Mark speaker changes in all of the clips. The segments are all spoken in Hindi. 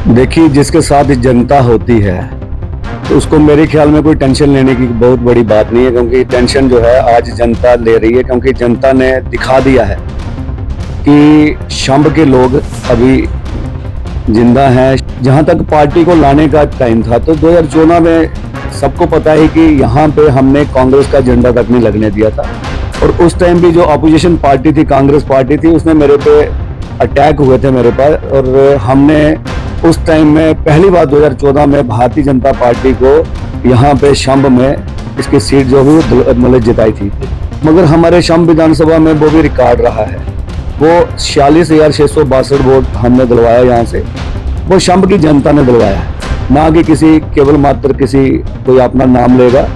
Speaker 1: देखिए, जिसके साथ जनता होती है तो उसको मेरे ख्याल में कोई टेंशन लेने की बहुत बड़ी बात नहीं है, क्योंकि टेंशन जो है आज जनता ले रही है, क्योंकि जनता ने दिखा दिया है कि शंभ के लोग अभी जिंदा हैं। जहां तक पार्टी को लाने का टाइम था तो 2014 में सबको पता है कि यहाँ पे हमने कांग्रेस का झंडा तक नहीं लगने दिया था, और उस टाइम भी जो अपोजिशन पार्टी थी, कांग्रेस पार्टी थी, उसने मेरे पे अटैक हुए थे मेरे पास, और हमने उस टाइम में पहली बार 2014 में भारतीय जनता पार्टी को यहाँ पे शंभ में इसकी सीट जो हुई मतलब जिताई थी। मगर हमारे शंभ विधानसभा में वो भी रिकॉर्ड रहा है, वो 46,662 वोट हमने दिलवाया यहाँ से, वो शंभ की जनता ने दिलवाया है, ना कि किसी केवल मात्र किसी कोई अपना नाम लेगा,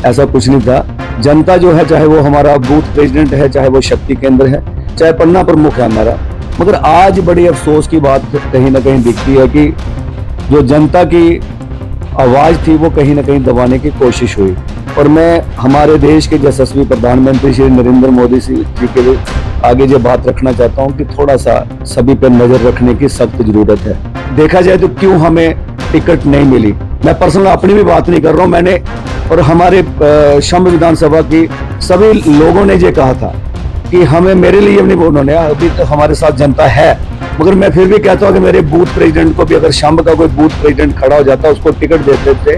Speaker 1: ऐसा कुछ नहीं था। जनता जो है, चाहे वो हमारा बूथ प्रेसिडेंट है, चाहे वो शक्ति केंद्र है, चाहे पन्ना प्रमुख है हमारा, मगर आज बड़ी अफसोस की बात कहीं ना कहीं दिखती है कि जो जनता की आवाज़ थी वो कहीं ना कहीं दबाने की कोशिश हुई। और मैं हमारे देश के यशस्वी प्रधानमंत्री श्री नरेंद्र मोदी जी के आगे ये बात रखना चाहता हूँ कि थोड़ा सा सभी पर नज़र रखने की सख्त जरूरत है। देखा जाए तो क्यों हमें टिकट नहीं मिली, मैं पर्सनल अपनी भी बात नहीं कर रहा हूँ, मैंने और हमारे शंभ विधानसभा की सभी लोगों ने ये कहा था कि हमें, मेरे लिए नहीं, उन्होंने अभी तो हमारे साथ जनता है, मगर मैं फिर भी कहता हूँ कि मेरे बूथ प्रेसिडेंट को भी अगर शंभ का कोई बूथ प्रेसिडेंट खड़ा हो जाता, उसको टिकट देते थे,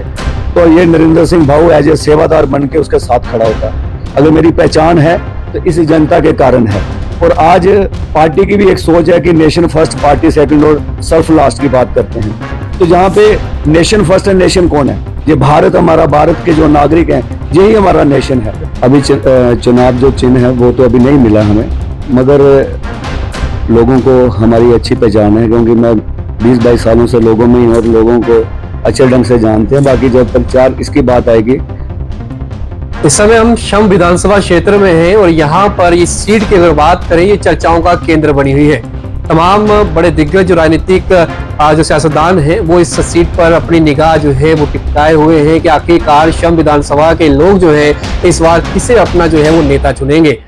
Speaker 1: तो ये नरेंद्र सिंह भाऊ एज ए सेवादार बन के उसके साथ खड़ा होता। अगर मेरी पहचान है तो इस जनता के कारण है। और आज पार्टी की भी एक सोच है कि नेशन फर्स्ट, पार्टी सेकंड और सर्फ लास्ट की बात करते हैं। तो जहाँ पे नेशन फर्स्ट एंड नेशन कौन है? ये भारत, हमारा भारत के जो नागरिक हैं, यही हमारा नेशन है। अभी चुनाव जो चिन्ह है वो तो अभी नहीं मिला हमें, मगर लोगों को हमारी अच्छी पहचान है, क्योंकि मैं 20-22 सालों से लोगों में ही और लोगों को अच्छे ढंग से जानते हैं। बाकी जब प्रचार इसकी बात आएगी।
Speaker 2: इस समय हम शंभ विधानसभा क्षेत्र में हैं और यहाँ पर इस सीट की अगर बात करें, ये चर्चाओं का केंद्र बनी हुई है। तमाम बड़े दिग्गज जो राजनीतिक जो सियासतदान हैं वो इस सीट पर अपनी निगाह जो है वो टिकाए हुए हैं कि आखिरकार शंभ विधानसभा के लोग जो है इस बार किसे अपना जो है वो नेता चुनेंगे।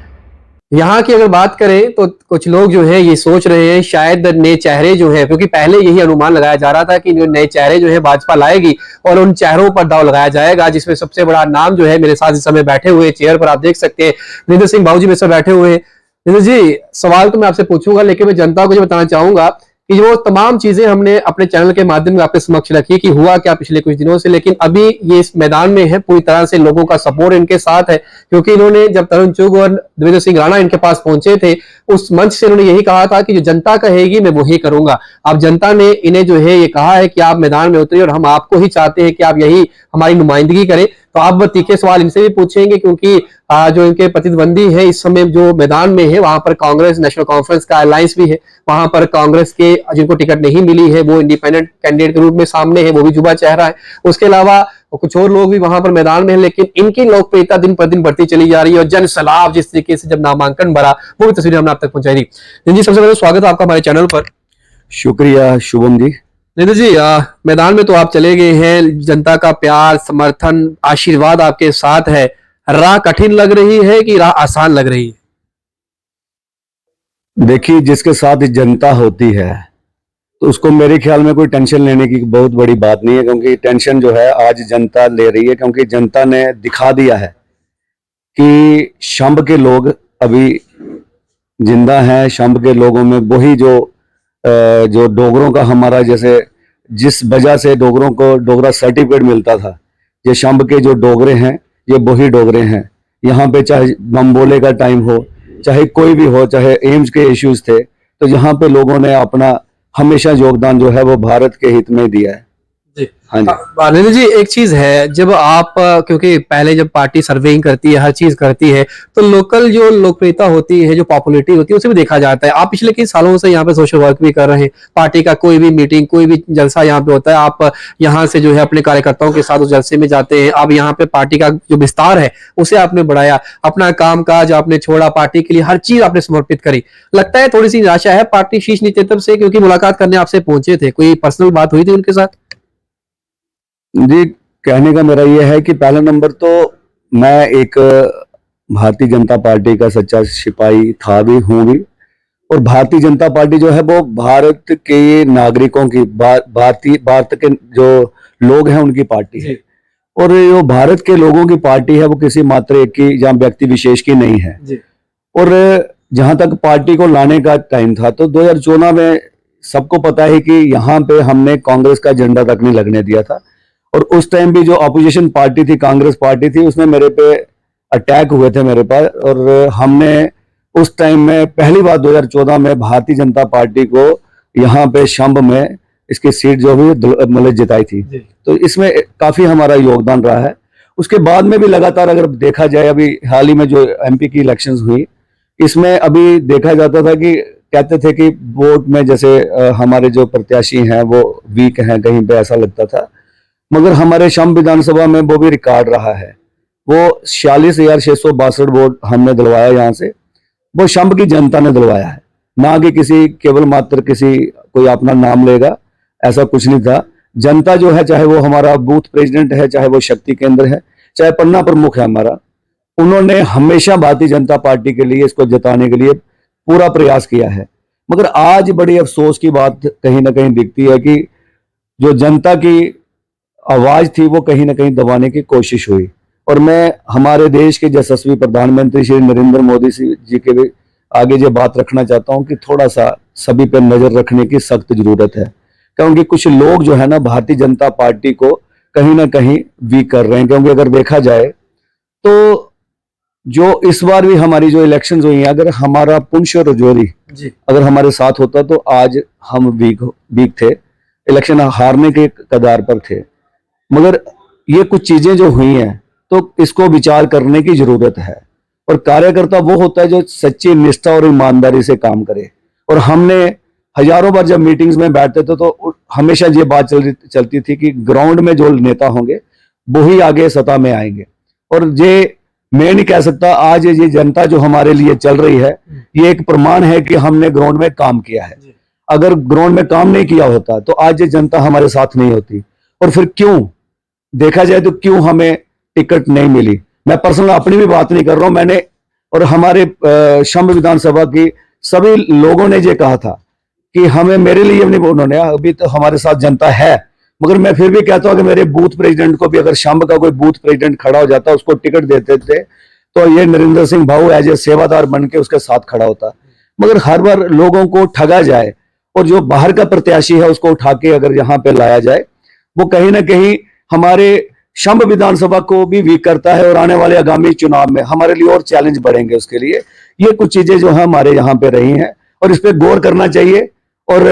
Speaker 2: यहाँ की अगर बात करें तो कुछ लोग जो है ये सोच रहे हैं शायद नए चेहरे जो है, क्योंकि पहले यही अनुमान लगाया जा रहा था कि जो नए चेहरे जो है भाजपा लाएगी और उन चेहरों पर दांव लगाया जाएगा, जिसमें सबसे बड़ा नाम जो है मेरे साथ इस समय बैठे हुए चेयर पर आप देख सकते हैं नरेंद्र सिंह भाऊ जी मेरे साथ बैठे हुए हैं। नरेंद्र जी, सवाल तो मैं आपसे पूछूंगा, लेकिन मैं जनता को ये बताना चाहूंगा कि जो तमाम चीजें हमने अपने चैनल के माध्यम से आपके समक्ष रखी कि हुआ क्या पिछले कुछ दिनों से, लेकिन अभी ये इस मैदान में है, पूरी तरह से लोगों का सपोर्ट इनके साथ है, क्योंकि इन्होंने जब तरुण चुग और देवेंद्र सिंह राणा इनके पास पहुंचे थे, उस मंच से इन्होंने यही कहा था कि जो जनता कहेगी मैं वही करूंगा। अब जनता ने इन्हें जो है ये कहा है कि आप मैदान में उतरिए और हम आपको ही चाहते हैं कि आप यही हमारी नुमाइंदगी करें। तो आप तीखे सवाल इनसे भी पूछेंगे, क्योंकि जो इनके प्रतिद्वंदी है इस समय जो मैदान में है, वहां पर कांग्रेस नेशनल कॉन्फ्रेंस का अलायंस भी है, वहां पर कांग्रेस के जिनको टिकट नहीं मिली है वो इंडिपेंडेंट कैंडिडेट के रूप में सामने है, वो भी जुबा चेहरा है। उसके अलावा कुछ और लोग भी वहां पर मैदान में है, लेकिन इनकी लोकप्रियता दिन पर दिन बढ़ती चली जा रही है और जन सलाब जिस तरीके से जब नामांकन भरा वो भी तस्वीरें हमने आप तक पहुंचाई थी। जी, सबसे पहले स्वागत है आपका हमारे चैनल पर।
Speaker 1: शुक्रिया शुभम जी।
Speaker 2: नितिन जी, मैदान में तो आप चले गए हैं, जनता का प्यार, समर्थन, आशीर्वाद आपके साथ है, राह कठिन लग रही है कि राह आसान लग रही है?
Speaker 1: देखिए, जिसके साथ जनता होती है तो उसको मेरे ख्याल में कोई टेंशन लेने की बहुत बड़ी बात नहीं है, क्योंकि टेंशन जो है आज जनता ले रही है, क्योंकि जनता ने दिखा दिया है कि शंभ के लोग अभी जिंदा हैं। शंभ के लोगों में वही जो डोगरों का हमारा, जैसे जिस वजह से डोगरों को डोगरा सर्टिफिकेट मिलता था, ये शंभ के जो डोगरे हैं ये वही डोगरे हैं। यहाँ पे चाहे बमबोले का टाइम हो, चाहे कोई भी हो, चाहे एम्स के इश्यूज थे, तो यहाँ पे लोगों ने अपना हमेशा योगदान जो है वो भारत के हित में दिया है।
Speaker 2: जी
Speaker 1: हाँ जी।
Speaker 2: नरेंद्र जी, एक चीज है, जब आप क्योंकि पहले जब पार्टी सर्वेइंग करती है, हर चीज करती है, तो लोकल जो लोकप्रियता होती है, जो पॉपुलैरिटी होती है, उसे भी देखा जाता है। आप पिछले कई सालों से यहाँ पे सोशल वर्क भी कर रहे हैं, पार्टी का कोई भी मीटिंग, कोई भी जलसा यहाँ पे होता है, आप यहाँ से जो है अपने कार्यकर्ताओं के साथ उस जलसे में जाते हैं। आप यहाँ पे पार्टी का जो विस्तार है उसे आपने बढ़ाया, अपना काम काज आपने छोड़ा, पार्टी के लिए हर चीज आपने समर्पित करी। लगता है थोड़ी सी निराशा है पार्टी शीर्ष नेतृत्व से, क्योंकि मुलाकात करने आपसे पहुंचे थे, कोई पर्सनल बात हुई थी उनके साथ?
Speaker 1: जी, कहने का मेरा यह है कि पहला नंबर तो मैं एक भारतीय जनता पार्टी का सच्चा सिपाही था भी, हूँ भी, और भारतीय जनता पार्टी जो है वो भारत के नागरिकों की, भारत के जो लोग हैं उनकी पार्टी है। और जो भारत के लोगों की पार्टी है वो किसी मात्र एक की या व्यक्ति विशेष की नहीं है। और जहां तक पार्टी को लाने का टाइम था तो 2014 में सबको पता है कि यहाँ पे हमने कांग्रेस का झंडा तक नहीं लगने दिया था। और उस टाइम भी जो अपोजिशन पार्टी थी, कांग्रेस पार्टी थी, उसमें मेरे पे अटैक हुए थे मेरे पास। और हमने उस टाइम में पहली बार 2014 में भारतीय जनता पार्टी को यहाँ पे शंभ में इसकी सीट जो हुई मतलब जिताई थी। तो इसमें काफी हमारा योगदान रहा है। उसके बाद में भी लगातार अगर देखा जाए, अभी हाल ही में जो एमपी की इलेक्शंस हुई, इसमें अभी देखा जाता था कि कहते थे कि वोट में जैसे हमारे जो प्रत्याशी हैं वो वीक हैं, कहीं पे ऐसा लगता था। मगर हमारे शंभ विधानसभा में वो भी रिकॉर्ड रहा है। वो 46,662 वोट हमने दिलवाया यहाँ से, वो शंभ की जनता ने दिलवाया है, ना कि किसी केवल मात्र किसी कोई अपना नाम लेगा, ऐसा कुछ नहीं था। जनता जो है, चाहे वो हमारा बूथ प्रेसिडेंट है, चाहे वो शक्ति केंद्र है, चाहे पन्ना प्रमुख है हमारा, उन्होंने हमेशा भारतीय जनता पार्टी के लिए, इसको जिताने के लिए पूरा प्रयास किया है। मगर आज बड़ी अफसोस की बात कहीं ना कहीं दिखती है कि जो जनता की आवाज थी वो कहीं ना कहीं दबाने की कोशिश हुई। और मैं हमारे देश के यशस्वी प्रधानमंत्री श्री नरेंद्र मोदी जी के भी आगे ये बात रखना चाहता हूं कि थोड़ा सा सभी पर नजर रखने की सख्त जरूरत है, क्योंकि कुछ लोग जो है ना भारतीय जनता पार्टी को कहीं ना कहीं वीक कर रहे हैं। क्योंकि अगर देखा जाए तो जो इस बार भी हमारी जो इलेक्शंस हुई हैं, अगर हमारा पुंछ और रजौरी अगर हमारे साथ होता तो आज हम वीक थे, इलेक्शन हारने के कगार पर थे। मगर ये कुछ चीजें जो हुई हैं तो इसको विचार करने की जरूरत है। और कार्यकर्ता वो होता है जो सच्ची निष्ठा और ईमानदारी से काम करे। और हमने हजारों बार जब मीटिंग्स में बैठते थे तो हमेशा ये बात चलती थी कि ग्राउंड में जो नेता होंगे वो ही आगे सत्ता में आएंगे। और ये मैं नहीं कह सकता, आज ये जनता जो हमारे लिए चल रही है ये एक प्रमाण है कि हमने ग्राउंड में काम किया है। अगर ग्राउंड में काम नहीं किया होता तो आज ये जनता हमारे साथ नहीं होती। और फिर क्यों देखा जाए तो क्यों हमें टिकट नहीं मिली, मैं पर्सनल अपनी भी बात नहीं कर रहा हूं, मैंने और हमारे शंभ विधानसभा की सभी लोगों ने ये कहा था कि हमें, मेरे लिए नहीं, उन्होंने अभी तो हमारे साथ जनता है, मगर मैं फिर भी कहता हूं कि मेरे बूथ प्रेसिडेंट को भी, अगर शंभ का कोई बूथ प्रेसिडेंट खड़ा हो जाता, उसको टिकट देते थे तो ये नरेंद्र सिंह भाऊ एज ए सेवादार बन के उसके साथ खड़ा होता। मगर हर बार लोगों को ठगा जाए और जो बाहर का प्रत्याशी है उसको उठा के अगर यहाँ पे लाया जाए, वो कहीं ना कहीं हमारे शंभ विधानसभा को भी वीक करता है। और आने वाले आगामी चुनाव में हमारे लिए और चैलेंज बढ़ेंगे उसके लिए। ये कुछ चीजें जो है हमारे यहाँ पे रही हैं और इस पे गौर करना चाहिए और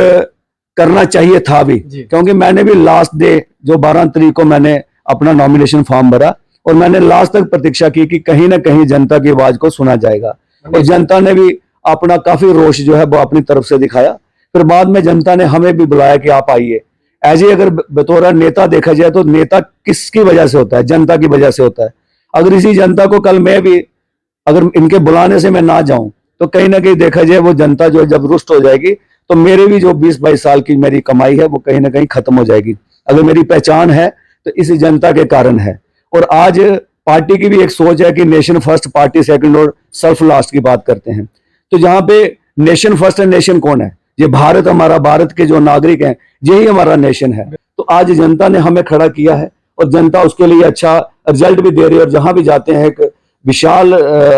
Speaker 1: करना चाहिए था भी, क्योंकि मैंने भी लास्ट डे जो 12 तारीख को मैंने अपना नॉमिनेशन फॉर्म भरा और मैंने लास्ट तक प्रतीक्षा की कि कहीं ना कहीं जनता की आवाज को सुना जाएगा। और जनता ने भी अपना काफी रोष जो है वो अपनी तरफ से दिखाया। फिर बाद में जनता ने हमें भी बुलाया कि आप आइए। एज ए अगर बतौर नेता देखा जाए तो नेता किसकी वजह से होता है? जनता की वजह से होता है। अगर इसी जनता को कल मैं भी, अगर इनके बुलाने से मैं ना जाऊं तो कहीं ना कहीं देखा जाए वो जनता जो जब रुष्ट हो जाएगी तो मेरे भी जो 20-22 साल की मेरी कमाई है वो कहीं ना कहीं खत्म हो जाएगी। अगर मेरी पहचान है तो इस जनता के कारण है। और आज पार्टी की भी एक सोच है कि नेशन फर्स्ट, पार्टी सेकंड और सेल्फ लास्ट की बात करते हैं। तो जहां पे नेशन फर्स्ट है, नेशन कौन है? ये भारत, हमारा भारत के जो नागरिक हैं, यही हमारा नेशन है। तो आज जनता ने हमें खड़ा किया है और जनता उसके लिए अच्छा रिजल्ट भी दे रही है। और जहां भी जाते हैं एक विशाल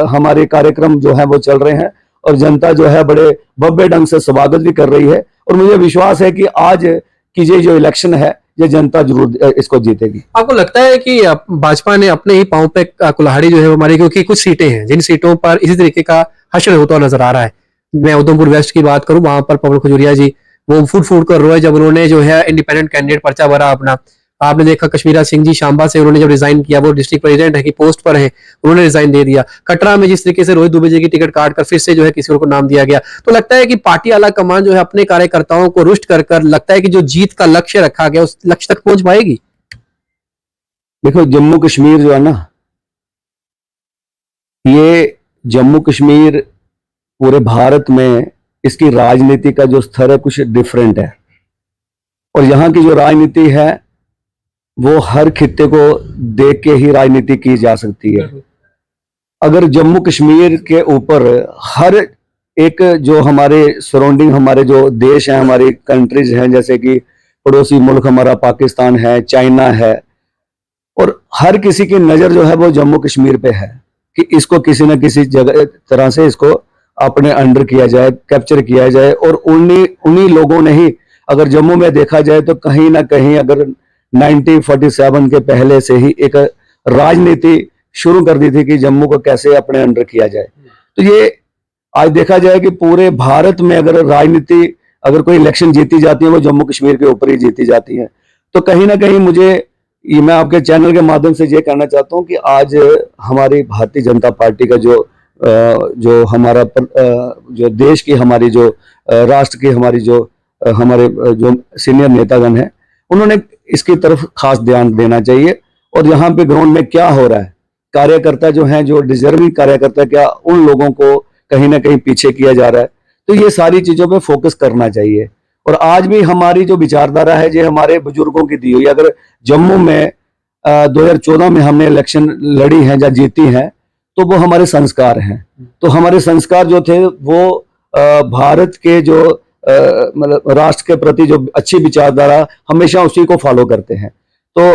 Speaker 1: हमारे कार्यक्रम जो है वो चल रहे हैं और जनता जो है बड़े भव्य ढंग से स्वागत भी कर रही है। और मुझे विश्वास है कि आज की ये जो इलेक्शन है ये जनता जरूर इसको जीतेगी।
Speaker 2: आपको लगता है कि भाजपा ने अपने ही पांव पे कुल्हाड़ी जो है वो मारी, क्योंकि कुछ सीटें हैं जिन सीटों पर इसी तरीके का हश्र होता नजर आ रहा है। मैं उधमपुर वेस्ट की बात करूं, वहां पर पवन खजूरिया जी वो फूट कर रहे, जब उन्होंने जो है इंडिपेंडेंट कैंडिडेट पर्चा भरा अपना। आपने देखा कश्मीरा सिंह जी शांबा से उन्होंने जब रिजाइन किया, वो डिस्ट्रिक्ट प्रेसिडेंट है कि पोस्ट पर है, उन्होंने रिजाइन दे दिया। कटरा में जिस तरीके से रोहित दुबे जी की टिकट काट कर फिर से जो है किसी और को नाम दिया गया। तो लगता है कि पार्टी आला कमान जो है अपने कार्यकर्ताओं को रुष्ट कर लगता है कि जो जीत का लक्ष्य रखा गया उस लक्ष्य तक पहुंच पाएगी।
Speaker 1: देखो, जम्मू कश्मीर जो है ना, ये जम्मू कश्मीर पूरे भारत में इसकी राजनीति का जो स्तर है कुछ डिफरेंट है। और यहाँ की जो राजनीति है वो हर खित्ते को देख के ही राजनीति की जा सकती है। अगर जम्मू कश्मीर के ऊपर हर एक जो हमारे सराउंडिंग हमारे जो देश हैं, हमारी कंट्रीज हैं, जैसे कि पड़ोसी मुल्क हमारा पाकिस्तान है, चाइना है, और हर किसी की नजर जो है वो जम्मू कश्मीर पे है कि इसको किसी न किसी जगह तरह से इसको अपने अंडर किया जाए, कैप्चर किया जाए। और उन्हीं उन्हीं लोगों ने ही, अगर जम्मू में देखा जाए तो कहीं ना कहीं अगर 1947 के पहले से ही एक राजनीति शुरू कर दी थी कि जम्मू को कैसे अपने अंडर किया जाए। तो ये आज देखा जाए कि पूरे भारत में अगर राजनीति, अगर कोई इलेक्शन जीती जाती है वो जम्मू कश्मीर के ऊपर ही जीती जाती है। तो कहीं ना कहीं मुझे ये, मैं आपके चैनल के माध्यम से ये कहना चाहता हूँ कि आज हमारी भारतीय जनता पार्टी का जो हमारा जो देश की हमारी जो राष्ट्र की हमारी जो हमारे जो सीनियर नेतागण हैं, उन्होंने इसकी तरफ खास ध्यान देना चाहिए। और यहाँ पे ग्राउंड में क्या हो रहा है, कार्यकर्ता जो हैं, जो डिजर्विंग कार्यकर्ता, क्या उन लोगों को कहीं ना कहीं पीछे किया जा रहा है। तो ये सारी चीजों पे फोकस करना चाहिए। और आज भी हमारी जो विचारधारा है, जो हमारे बुजुर्गों की दी हुई, अगर जम्मू में 2014 में हमने इलेक्शन लड़ी है या जीती है, तो वो हमारे संस्कार हैं। तो हमारे संस्कार जो थे वो भारत के जो मतलब राष्ट्र के प्रति जो अच्छी विचारधारा, हमेशा उसी को फॉलो करते हैं। तो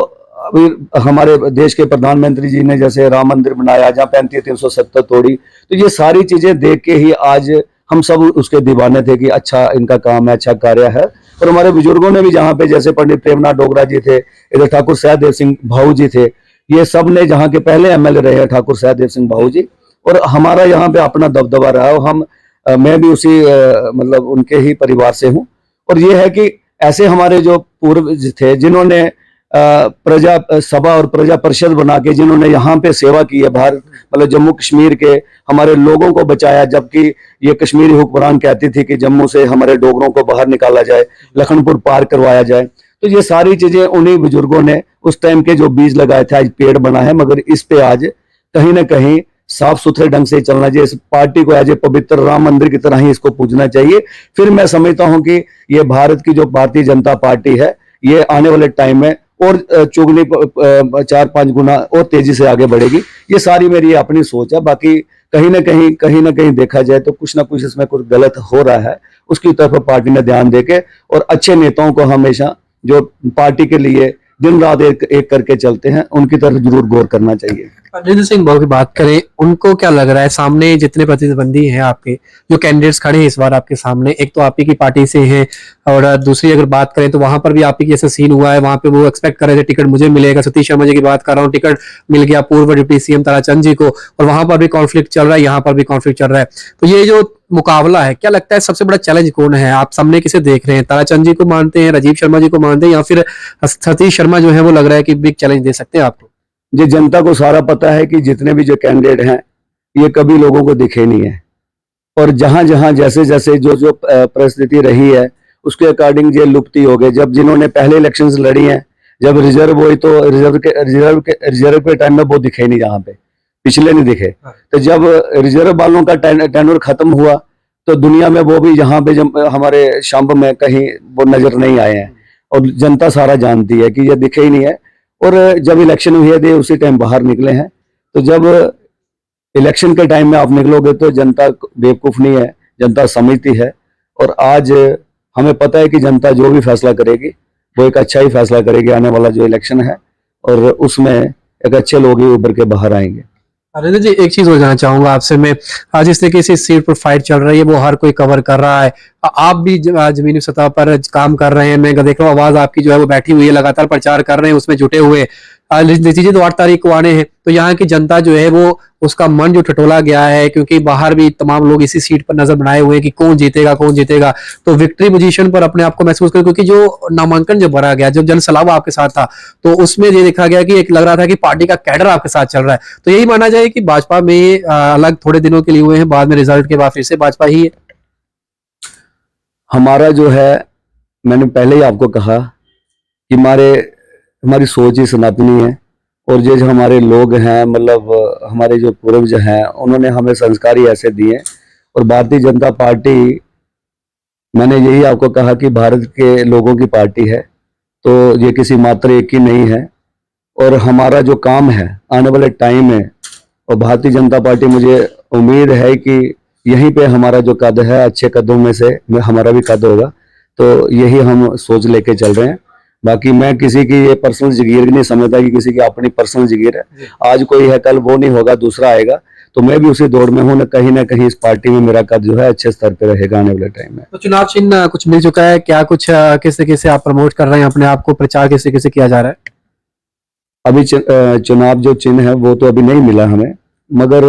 Speaker 1: अभी हमारे देश के प्रधानमंत्री जी ने जैसे राम मंदिर बनाया, जहाँ 35-370 तोड़ी, तो ये सारी चीजें देख के ही आज हम सब उसके दीवाने थे कि अच्छा इनका काम है, अच्छा कार्य है। और हमारे बुजुर्गों ने भी, जहाँ पे जैसे पंडित प्रेमनाथ डोगरा जी थे, इधर ठाकुर सहदेव सिंह भाऊ जी थे, ये सब ने जहाँ के पहले एमएलए रहे हैं ठाकुर सहदेव सिंह भाऊ जी, और हमारा यहाँ पे अपना दबदबा रहा है। हम मैं भी उसी मतलब उनके ही परिवार से हूँ। और ये है कि ऐसे हमारे जो पूर्वज थे, जिन्होंने प्रजा सभा और प्रजा परिषद बना के जिन्होंने यहाँ पे सेवा की है, भारत मतलब जम्मू कश्मीर के हमारे लोगों को बचाया, जबकि ये कश्मीरी हुक्मरान कहती थी कि जम्मू से हमारे डोगरों को बाहर निकाला जाए, लखनपुर पार करवाया जाए। तो ये सारी चीजें उन्हीं बुजुर्गों ने उस टाइम के जो बीज लगाए थे, आज पेड़ बना है। मगर इस पे आज कहीं ना कहीं साफ सुथरे ढंग से चलना चाहिए। इस पार्टी को एज ए पवित्र राम मंदिर की तरह ही इसको पूजना चाहिए। फिर मैं समझता हूं कि ये भारत की जो भारतीय जनता पार्टी है, ये आने वाले टाइम में और चुगनी 4-5 गुना और तेजी से आगे बढ़ेगी। ये सारी मेरी अपनी सोच है। बाकी कहीं ना कहीं देखा जाए तो कुछ ना कुछ इसमें कुछ गलत हो रहा है, उसकी तरफ पार्टी ने ध्यान देके और अच्छे नेताओं को हमेशा जो पार्टी के लिए दिन रात एक करके चलते हैं, उनकी तरफ जरूर गौर करना चाहिए।
Speaker 2: अरविंद सिंह भाऊ की बात करें, उनको क्या लग रहा है सामने जितने प्रतिद्वंदी हैं आपके, जो कैंडिडेट्स खड़े हैं इस बार आपके सामने, एक तो आप ही की पार्टी से हैं और दूसरी अगर बात करें तो वहां पर भी आप ही की ऐसा सीन हुआ है, वहां पे वो एक्सपेक्ट कर रहे थे टिकट मुझे मिलेगा, सतीश शर्मा जी की बात कर रहा हूँ, टिकट मिल गया पूर्व डिप्टी सीएम ताराचंद जी को, और वहां पर भी कॉन्फ्लिक्ट चल रहा है, यहाँ पर भी कॉन्फ्लिक्ट चल रहा है। तो ये जो मुकाबला है, क्या लगता है सबसे बड़ा चैलेंज कौन है? आप सामने किसे देख रहे हैं? ताराचंद जी को मानते हैं, राजीव शर्मा जी को मानते हैं, या फिर सतीश शर्मा जो है वो लग रहा है कि बिग चैलेंज दे सकते हैं आपको?
Speaker 1: ये जनता को सारा पता है कि जितने भी जो कैंडिडेट हैं, ये कभी लोगों को दिखे नहीं है। और जहां जहां जैसे जैसे जो परिस्थिति रही है, उसके अकॉर्डिंग ये लुप्ती हो गए। जब जिन्होंने पहले इलेक्शंस लड़ी हैं, जब रिजर्व हुई, तो रिजर्व के टाइम में वो दिखे नहीं, जहां पे पिछले नहीं दिखे। तो जब रिजर्व वालों का टेन्योर खत्म हुआ, तो दुनिया में वो भी यहाँ पे हमारे शाम्ब में कहीं वो नजर नहीं आए हैं। और जनता सारा जानती है कि ये दिखे ही नहीं है। और जब इलेक्शन हुए थे उसी टाइम बाहर निकले हैं। तो जब इलेक्शन के टाइम में आप निकलोगे तो जनता बेवकूफ नहीं है, जनता समझती है। और आज हमें पता है कि जनता जो भी फैसला करेगी वो एक अच्छा ही फैसला करेगी आने वाला जो इलेक्शन है, और उसमें एक अच्छे लोग ही उभर के बाहर आएंगे।
Speaker 2: अरविंद जी, एक चीज और जानना चाहूंगा आपसे मैं, आज जिस तरीके से सीट पर फाइट चल रही है वो हर कोई कवर कर रहा है, आप भी जमीनी सतह पर काम कर रहे हैं, मैं देख रहा हूँ आवाज आपकी जो है वो बैठी हुई है, लगातार प्रचार कर रहे हैं, उसमें जुटे हुए। नतीजे तो 8 तारीख को आने हैं, तो यहाँ की जनता जो है वो उसका मन जो टटोला गया है, क्योंकि बाहर भी तमाम लोग इसी सीट पर नजर बनाए हुए हैं कि कौन जीतेगा, तो विक्ट्री पोजीशन पर अपने आप को महसूस कर, क्योंकि जो नामांकन जो भरा गया, जब जनसलावा आपके साथ था, तो उसमें ये देखा गया कि एक लग रहा था कि पार्टी का कैडर आपके साथ चल रहा है। तो यही माना जाए कि भाजपा में अलग थोड़े दिनों के लिए हुए हैं, बाद में रिजल्ट के बाद फिर से भाजपा ही है।
Speaker 1: हमारा जो है, मैंने पहले ही आपको कहा कि हमारी सोच ही सनातनी है। और जो हमारे लोग हैं, मतलब हमारे जो पूर्वज हैं, उन्होंने हमें संस्कार ही ऐसे दिए। और भारतीय जनता पार्टी, मैंने यही आपको कहा कि भारत के लोगों की पार्टी है, तो ये किसी मात्र एक की नहीं है। और हमारा जो काम है आने वाले टाइम में, और भारतीय जनता पार्टी, मुझे उम्मीद है कि यहीं पे हमारा जो कद है, अच्छे कदों में से हमारा भी कद होगा, तो यही हम सोच लेके चल रहे हैं। बाकी मैं किसी की ये पर्सनल जागीर नहीं समझता कि किसी की अपनी पर्सनल जागीर है। आज कोई है, कल वो नहीं होगा, दूसरा आएगा। तो मैं भी उसी दौड़ में हूँ, ना कहीं इस पार्टी में मेरा कद जो है अच्छे स्तर पे रहेगा आने वाले टाइम में।
Speaker 2: तो चुनाव चिन्ह कुछ मिल चुका है क्या? कुछ किससे किससे आप प्रमोट कर रहे हैं अपने आप को, प्रचार किससे किससे किया जा रहा है?
Speaker 1: अभी चुनाव जो चिन्ह है वो तो अभी नहीं मिला हमें, मगर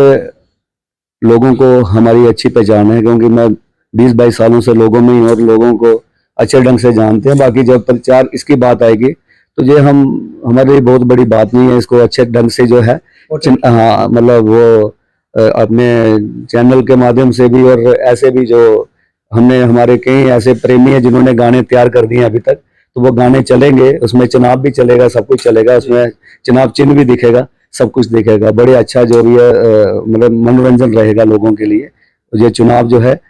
Speaker 1: लोगों को हमारी अच्छी पहचान है, क्योंकि मैं 20-22 सालों से लोगों में ही और लोगों को अच्छे ढंग से जानते हैं। बाकी जब प्रचार इसकी बात आएगी तो ये हमारे लिए बहुत बड़ी बात नहीं है। इसको अच्छे ढंग से जो है हाँ, मतलब वो अपने चैनल के माध्यम से भी और ऐसे भी जो हमने, हमारे कई ऐसे प्रेमी हैं जिन्होंने गाने तैयार कर दिए अभी तक, तो वो गाने चलेंगे, उसमें चुनाव भी चलेगा, सब कुछ चलेगा, उसमें चुनाव चिन्ह भी दिखेगा, सब कुछ दिखेगा। बड़े अच्छा जो भी है मतलब मनोरंजन रहेगा लोगों के लिए। ये चुनाव जो है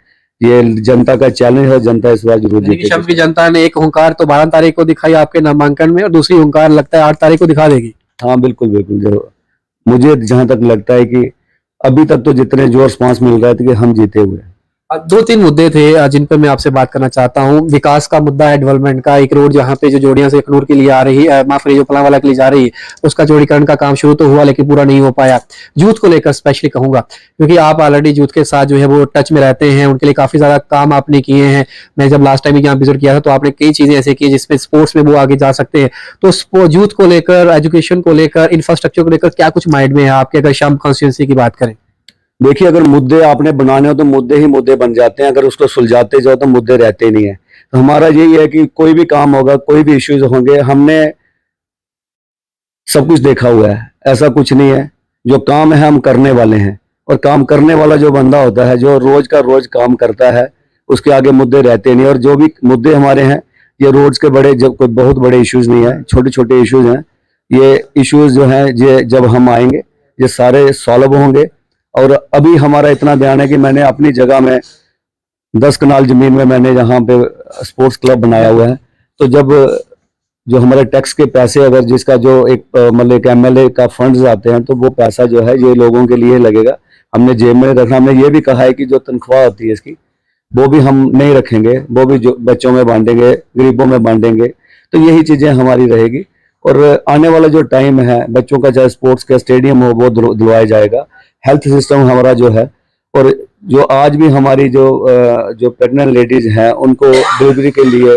Speaker 1: ये जनता का चैलेंज है, जनता इस बार जरूर जीतेगी।
Speaker 2: शम की जनता ने एक हुंकार तो 12 तारीख को दिखाई आपके नामांकन में, और दूसरी हुंकार लगता है 8 तारीख को दिखा देगी।
Speaker 1: हाँ बिल्कुल बिल्कुल, जो मुझे जहां तक लगता है कि अभी तक तो जितने जोर रिस्पॉन्स मिल रहा है कि हम जीते हुए हैं।
Speaker 2: 2-3 मुद्दे थे जिन पर मैं आपसे बात करना चाहता हूं। विकास का मुद्दा है, डेवलपमेंट का। एक रोड जहां पे जो जोड़ियां से अखनूर के लिए आ रही है, माफ करिए, जो पलांवाला के लिए जा रही है, उसका चौड़ीकरण का काम शुरू तो हुआ लेकिन पूरा नहीं हो पाया। यूथ को लेकर स्पेशली कहूंगा, क्योंकि आप ऑलरेडी यूथ के साथ जो है वो टच में रहते हैं, उनके लिए काफी ज्यादा काम आपने किए हैं। मैं जब लास्ट टाइम यहाँ विजिट किया था तो आपने कई चीजें ऐसे की जिसमें स्पोर्ट्स में वो आगे जा सकते हैं। तो यूथ को लेकर, एजुकेशन को लेकर, इंफ्रास्ट्रक्चर को लेकर क्या कुछ माइंड में है आपके, अगर शाम कॉन्स्टिट्यूंसी की बात करें?
Speaker 1: देखिए, अगर मुद्दे आपने बनाने हो तो मुद्दे ही मुद्दे बन जाते हैं, अगर उसको सुलझाते जाओ तो मुद्दे रहते नहीं है। तो हमारा यही है कि कोई भी काम होगा, कोई भी इश्यूज होंगे, हमने सब कुछ देखा हुआ है, ऐसा कुछ नहीं है। जो काम है हम करने वाले हैं, और काम करने वाला जो बंदा होता है, जो रोज का रोज काम करता है, उसके आगे मुद्दे रहते नहीं। और जो भी मुद्दे हमारे हैं, ये रोज के बड़े, जब कोई बहुत बड़े इश्यूज नहीं है, छोटे छोटे इश्यूज हैं। ये इश्यूज जो हैं, ये जब हम आएंगे ये सारे सॉल्व होंगे। और अभी हमारा इतना ध्यान है कि मैंने अपनी जगह में 10 कनाल जमीन में मैंने यहाँ पे स्पोर्ट्स क्लब बनाया हुआ है। तो जब जो हमारे टैक्स के पैसे, अगर जिसका जो एक मतलब एक MLA का फंड्स आते हैं, तो वो पैसा जो है ये लोगों के लिए लगेगा। हमने जेब में रखना, हमने ये भी कहा है कि जो तनख्वाह होती है इसकी, वो भी हम नहीं रखेंगे, वो भी जो बच्चों में बांटेंगे, गरीबों में बांटेंगे। तो यही चीजें हमारी रहेगी। और आने वाला जो टाइम है, बच्चों का चाहे स्पोर्ट्स का स्टेडियम हो वो दिलवाया जाएगा। हेल्थ सिस्टम हमारा जो है, और जो आज भी हमारी जो प्रेग्नेंट लेडीज हैं, उनको डिलीवरी के लिए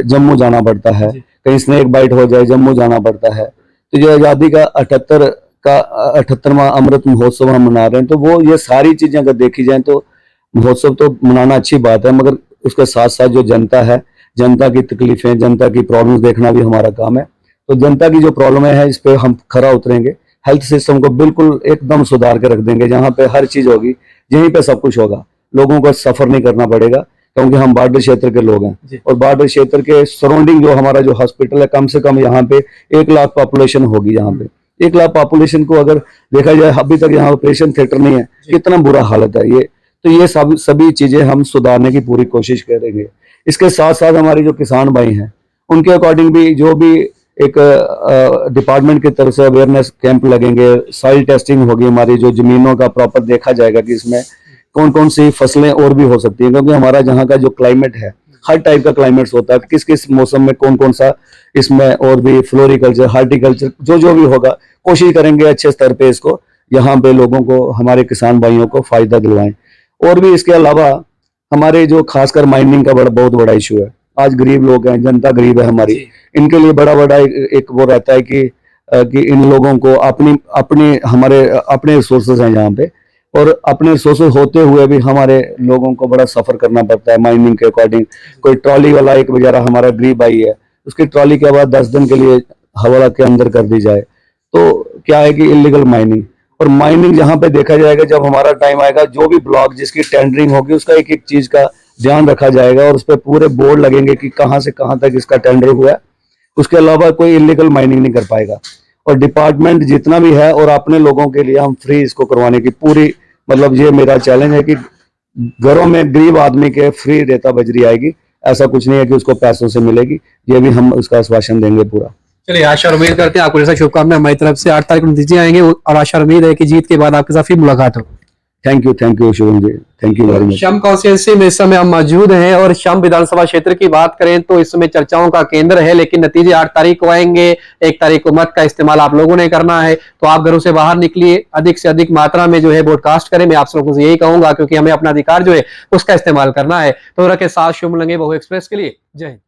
Speaker 1: जम्मू जाना पड़ता है, कहीं स्नेक बाइट हो जाए जम्मू जाना पड़ता है। तो जो आज़ादी का 78वां अमृत महोत्सव हम मना रहे हैं, तो वो ये सारी चीजें अगर देखी जाए तो महोत्सव तो मनाना अच्छी बात है, मगर उसके साथ साथ जो जनता है, जनता की तकलीफें, जनता की प्रॉब्लम्स देखना भी हमारा काम है। तो जनता की जो प्रॉब्लम है, इस पे हम खरा उतरेंगे। हेल्थ सिस्टम को बिल्कुल एकदम सुधार के रख देंगे, जहाँ पे हर चीज होगी, यहीं पे सब कुछ होगा। लोगों को सफर नहीं करना पड़ेगा, क्योंकि हम बॉर्डर क्षेत्र के लोग हैं। और बॉर्डर क्षेत्र के सराउंडिंग जो हमारा जो हॉस्पिटल है, कम से कम यहाँ पे 1 लाख पॉपुलेशन होगी। यहाँ पे 1 लाख पॉपुलेशन को अगर देखा जाए, अभी तक यहाँ ऑपरेशन थिएटर नहीं है, कितना बुरा हालत है ये। तो ये सभी चीजें हम सुधारने की पूरी कोशिश करेंगे। इसके साथ साथ हमारे जो किसान भाई हैं, उनके अकॉर्डिंग भी जो भी एक डिपार्टमेंट की तरफ से अवेयरनेस कैंप लगेंगे, सॉइल टेस्टिंग होगी, हमारी जो जमीनों का प्रॉपर देखा जाएगा कि इसमें कौन कौन सी फसलें और भी हो सकती हैं। क्योंकि हमारा जहाँ का जो क्लाइमेट है, हर टाइप का क्लाइमेट होता है, किस किस मौसम में कौन कौन सा इसमें, और भी फ्लोरिकल्चर, हार्टिकल्चर, जो भी होगा, कोशिश करेंगे अच्छे स्तर पे इसको यहाँ पे लोगों को, हमारे किसान भाइयों को फायदा दिलवाएं। और भी इसके अलावा हमारे जो खासकर माइनिंग का बहुत बड़ा इशू है। आज गरीब लोग हैं, जनता गरीब है हमारी, इनके लिए बड़ा एक वो रहता है कि इन लोगों को हमारे अपने रिसोर्सेज हैं यहाँ पे, और अपने रिसोर्सेज होते हुए भी हमारे लोगों को बड़ा सफर करना पड़ता है माइनिंग के अकॉर्डिंग। कोई ट्रॉली वाला एक वगैरह हमारा गरीब भाई है, उसकी ट्रॉली के बाद 10 दिन के लिए हवाला के अंदर कर दी जाए, तो क्या है कि इलीगल माइनिंग। और माइनिंग जहाँ पे देखा जाएगा, जब हमारा टाइम आएगा, जो भी ब्लॉक जिसकी टेंडरिंग होगी, उसका एक एक चीज का ध्यान रखा जाएगा, और उस पर पूरे बोर्ड लगेंगे कि कहाँ से कहाँ तक इसका टेंडर हुआ है। उसके अलावा कोई इलीगल माइनिंग नहीं कर पाएगा। और डिपार्टमेंट जितना भी है, और अपने लोगों के लिए हम फ्री इसको करवाने की पूरी, मतलब ये मेरा चैलेंज है कि घरों में गरीब आदमी के फ्री रेता बजरी आएगी। ऐसा कुछ नहीं है कि उसको पैसों से मिलेगी, ये भी हम उसका आश्वासन देंगे पूरा।
Speaker 2: चलिए, आशा और उम्मीद करते हैं आपको जैसा शुभकामनाएं हमारी तरफ से। 8 तारीख को नतीजे आएंगे, और आशा और उम्मीद है कि जीत के बाद आपके साथ फिर मुलाकात हो।
Speaker 1: Thank you Shubham ji, thank you very much.
Speaker 2: शम कॉन्स्टिट्यूंसी में इस समय हम मौजूद हैं और शम विधानसभा क्षेत्र की बात करें तो इस समय चर्चाओं का केंद्र है, लेकिन नतीजे 8 तारीख को आएंगे। 1 तारीख को मत का इस्तेमाल आप लोगों ने करना है, तो आप घरों से बाहर निकलिए, अधिक से अधिक मात्रा में जो है वोट कास्ट करें। मैं आप लोगों से यही कहूंगा, क्योंकि हमें अपना अधिकार जो है उसका इस्तेमाल करना है। तो रखे साथ शुभ लगे बहु एक्सप्रेस के लिए, जय हिंद।